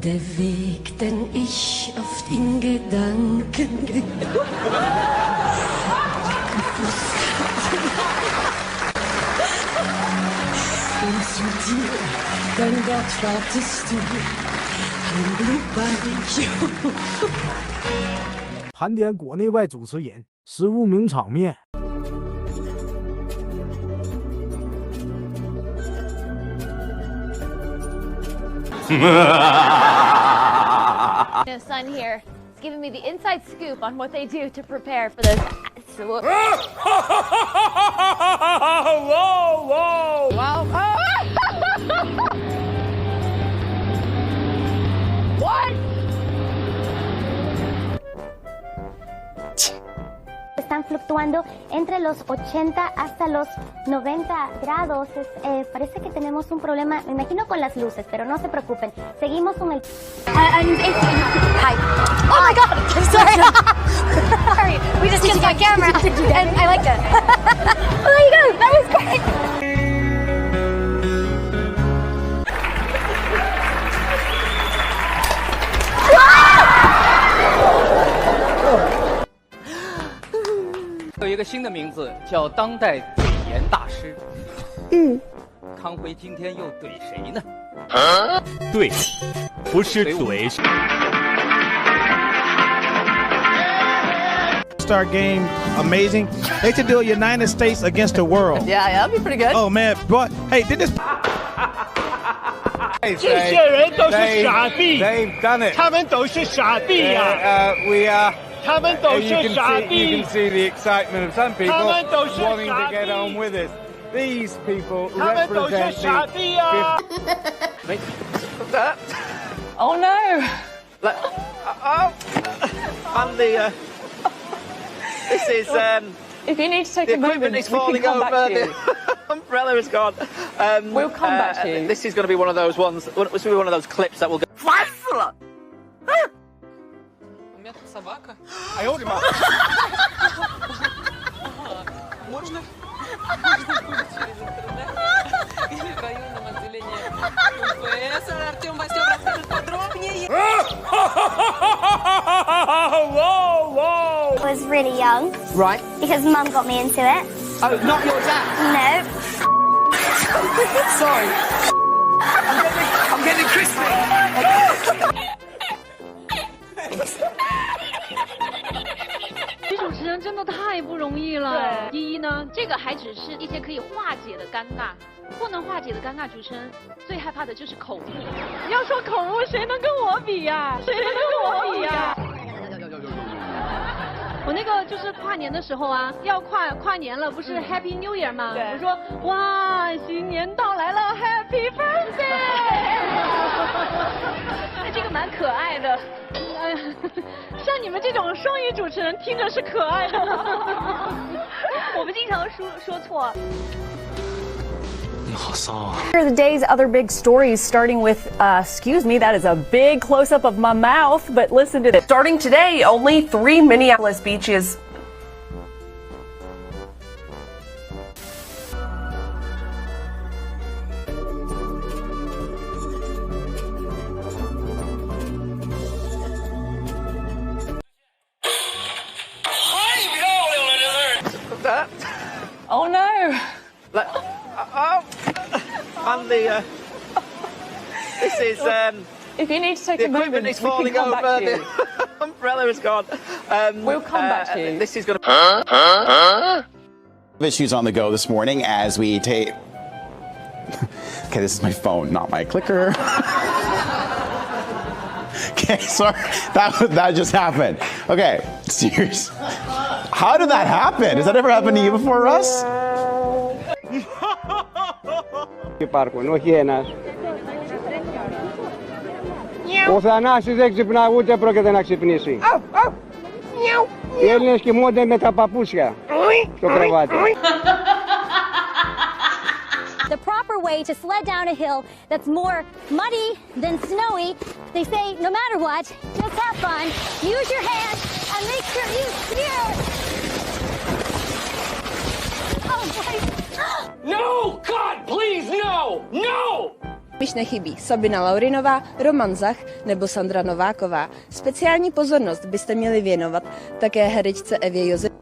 Der Weg, den ich oft in Gedanken und zu dir, denn dort wartest du, ein Blutbad. 盘点国内外主持人，失误名场面。No, son here is giving me the inside scoop on what they do to prepare for this. Whoa, whoa! Wow! What? Están fluctuando entre los 80 hasta los 90 grados. Parece que tenemos un problema, me imagino con las luces, pero no se preocupen. Seguimos con el... Hi. Oh my God! I'm sorry. Sorry. We just kissed my camera, and I liked it. Oh, there you go. That was great. 有一个新的名字叫当代怼颜大师。康辉今天又怼谁呢？对，不是怼。Star game amazing. They should do a United States against the world. Yeah, that'd be pretty good. Oh man, but hey, did this? 这些人都是傻逼 They've done it. 他们都是傻逼呀！ We are. 他们都是傻逼 You can see the excitement of some people 他们都是 wanting 傻 to get on 逼 with it. These people 他们都是 represent 傻逼呀！ Oh no! And the this is If you need to take the a moment, equipment is we can falling come over. back to you. The umbrella is gone. We'll come back to you. This is going to be one of those ones. This will be one of those clips that will go. У меня тут собака. I hold him up. Можно? Через интернет. Или в районном отделении МФС. Артем Васёв расскажет подробнее. I was really young. Right. Because Mum got me into it. Oh, not your dad? No. Sorry. I'm getting crispy. 女主持人真的太不容易了。第一呢，这个还只是一些可以化解的尴尬，不能化解的尴尬，主持人最害怕的就是口误。要说口误，谁能跟我比呀？谁能跟我比呀？我那个就是跨年的时候啊，要跨年了，不是 Happy New Year 吗？我说哇，新年到来了 ，Happy Birthday！ 这个蛮可爱的。哎呀，像你们这种双语主持人，听着是可爱的。我们经常说错。 Here are the day's other big stories, starting with, excuse me, that is a big close-up of my mouth, but listen to this. Starting today, only 3 Minneapolis beaches. Oh no! And the this is If you need to take the a moment, equipment we is can falling come back over. to you. The umbrella is gone. We'll come back to you. This is going to. Issues on the go this morning as we take. Okay, this is my phone, not my clicker. Okay, sorry, that just happened. Okay, serious. How did that happen? Has that ever happened to you before, Russ? Υπάρχουν, όχι ένας. Ο Θανάσης δεν ξυπνά, ούτε πρόκειται να ξυπνήσει. Οι Έλληνες κοιμούνται με τα παπούσια στο κρεβάτι. The proper way to sled down a hill that's more muddy than snowy, they say no matter what, just have fun, use your hands, and make sure you steer. Oh, boy. No! God, please, no! No! Když nechybí Sabina Laurinová, Roman Zach nebo Sandra Nováková. Speciální pozornost byste měli věnovat také herečce Evě Josef.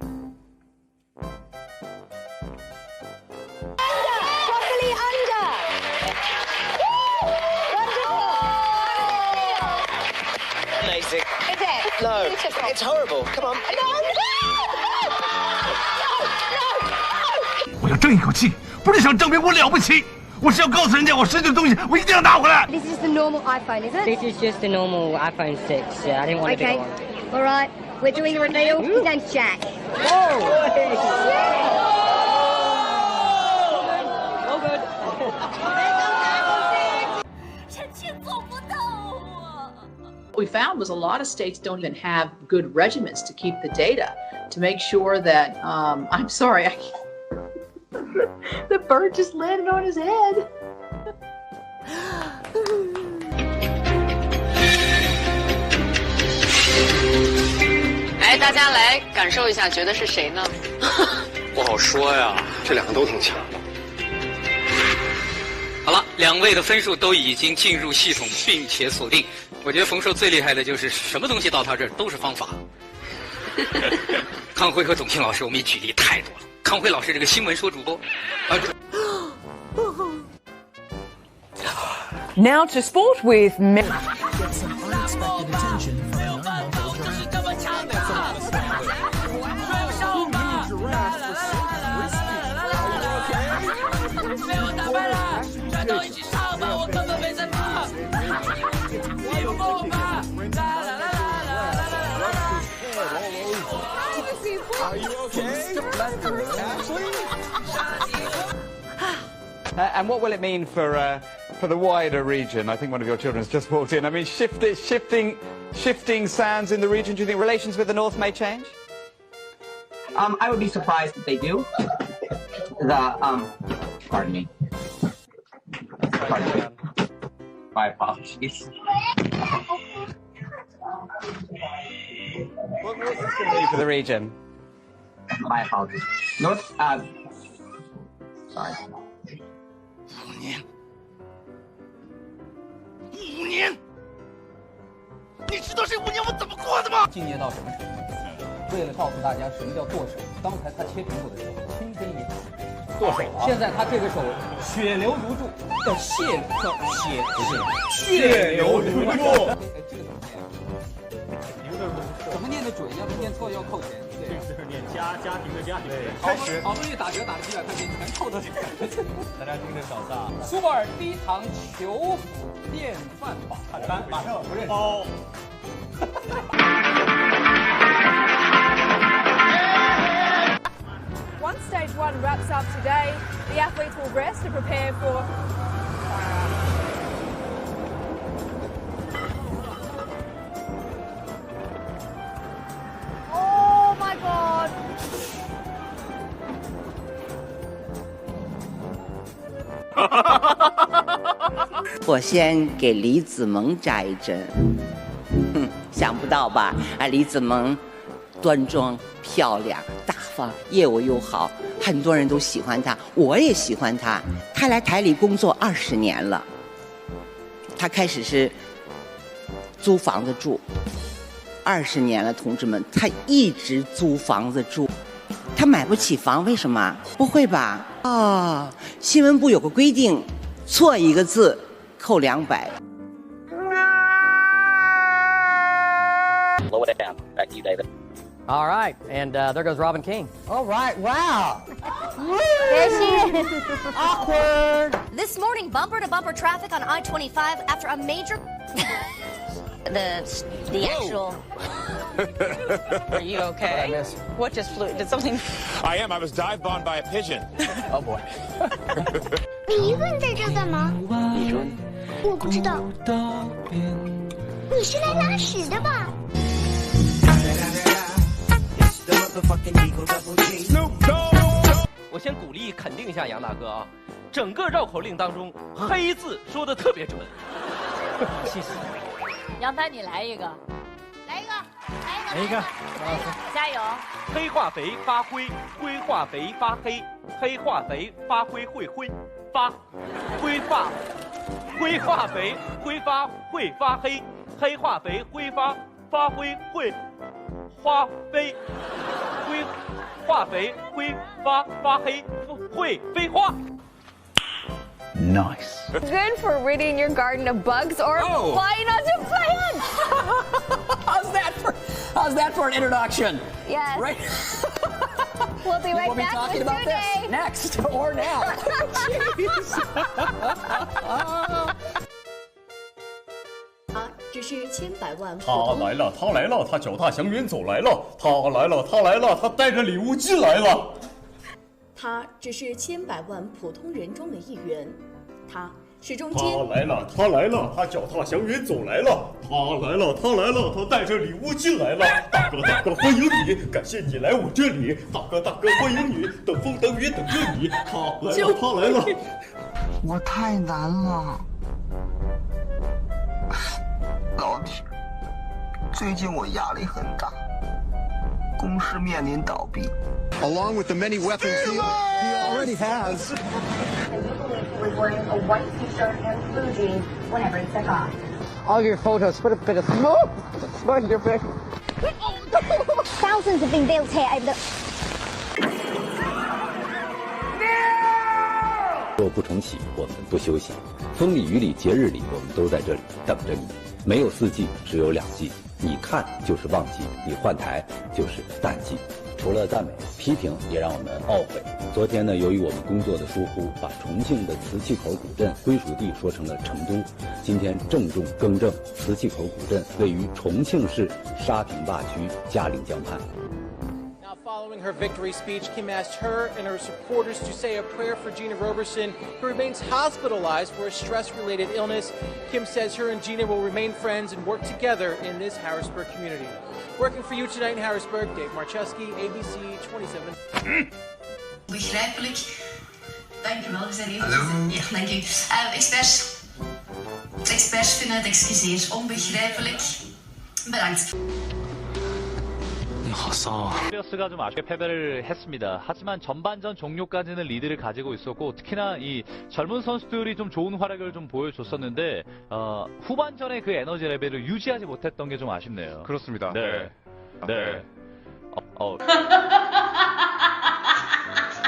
Amazing. Is it? No. It's horrible. Come on. No. 我要争一口气，不是想证明我了不起，我是要告诉人家我失去的东西，我一定要拿回来。 This is the normal iPhone, is it? This is just the normal iPhone 6. Yeah, I didn't want to Okay. All right. We're doing a reveal. His name's Jack. What we found was a lot of states don't even have good regimens to keep the data to make sure that, I'm sorry, the bird just landed on his head. 哎，大家来感受一下，觉得是谁呢？不好说呀，这两个都挺强的。好了，2位的分数都已经进入系统，并且锁定。我觉得冯硕最厉害的就是什么东西到他这儿都是方法。康辉和董卿老师，我们也举例太多了。康辉老师这个新闻说主播，Now to sport with men. And what will it mean for the wider region? I think one of your children's just walked in. I mean, shifting sands in the region. Do you think relations with the North may change? I would be surprised if they do. Pardon me. Pardon me. My apologies. What's this going to be for the region? My apologies. Sorry. 5年，你知道这5年我怎么过的吗？敬业到什么程度？为了告诉大家什么叫剁手，刚才他切苹果的时候轻飞眼，剁手了。现在他这个手血流如注，叫血流如注。哎，这个怎么念？怎么念的准？要是念错要扣钱。对，就是念家庭的家庭。开始，好不容易打折打了几百块钱，全扣到这个。大家听着小子啊，苏泊尔低糖球腐电饭煲，看单马上不认识。Once stage 1 wraps up today, the athletes will rest to prepare for. Oh my god! 我先给李子萌扎一针，想不到吧？啊，李子萌端庄漂亮、大方，业务又好，很多人都喜欢她，我也喜欢她。她来台里工作20年了，她开始是租房子住，20年了，同志们，她一直租房子住。她买不起房，为什么？不会吧？哦，新闻部有个规定，错一个字扣200。Lower it down. Back to you, David. All right, and there goes Robin King. All right, wow. There she is. Awkward. This morning, bumper-to-bumper traffic on I-25 after a major... the actual... Are you okay? What just flew? Did something? I am. I was dive bombed by a pigeon. Oh boy. 你一个人在这干嘛？你说？我不知道。你是来拉屎的吧？我先鼓励肯定一下杨大哥啊，整个绕口令当中黑字说的特别准。谢谢。杨丹，你来一个。来一个，来一个，加油！黑化肥发灰，灰化肥发黑，黑化肥发灰会灰，发灰化灰化肥挥发会发黑，黑化肥挥发灰会花飞，灰化肥挥发黑会飞花。Nice. Good for ridding your garden of bugs or flying onto plants. How's that for an introduction? Yes. Right. We'll be right We'll be back talking with about this Today. next or now. Jeez. 他只是千百万普他通来了，他来了，他脚踏祥云走来了，他来了，他来了，他带着礼物进来了。他只是千百万普通人中的一员，他是中他间。来了，他来了，他脚踏祥云走来了，他来了，他来了，他带着礼物进来了。大哥，大哥，欢迎你，感谢你来我这里。大哥，大哥，欢迎你，等风等雨等着你。他来了，他来了。我太难了，老铁，最近我压力很大，公司面临倒闭。Along with the many weapons he already has. Was wearing a white t-shirt and blue jeans whenever he took off. All your photos, put a bit of smoke on your face. Thousands have been built here over the... 若不重启，我们不休息。风里雨里节日里，我们都在这里等着你。没有四季，只有两季。你看就是旺季，你换台就是淡季。除了赞美，批评也让我们懊悔。昨天呢，由于我们工作的疏忽，把重庆的磁器口古镇归属地说成了成都。今天郑重更正，磁器口古镇位于重庆市沙坪坝区嘉陵江畔。Following her victory speech, Kim asked her and her supporters to say a prayer for Gina Roberson, who remains hospitalized for a stress-related illness. Kim says her and Gina will remain friends and work together in this Harrisburg community. Working for you tonight in Harrisburg, Dave Marcheski, ABC 27. Begrijpelijk. Dankjewel, we zijn heel ja, dank u. Experts vinden het excuseer. Onbegrijpelijk. Bedankt. 클리어스가 좀 아쉽게 패배를 했습니다. 하지만 전반전 종료까지는 리드를 가지고 있었고 특히나 이 젊은 선수들이 좀 좋은 활약을 좀 보여줬었는데 후반전에 그 에너지 레벨을 유지하지 못했던 게 좀 아쉽네요. 그렇습니다. 네. 네.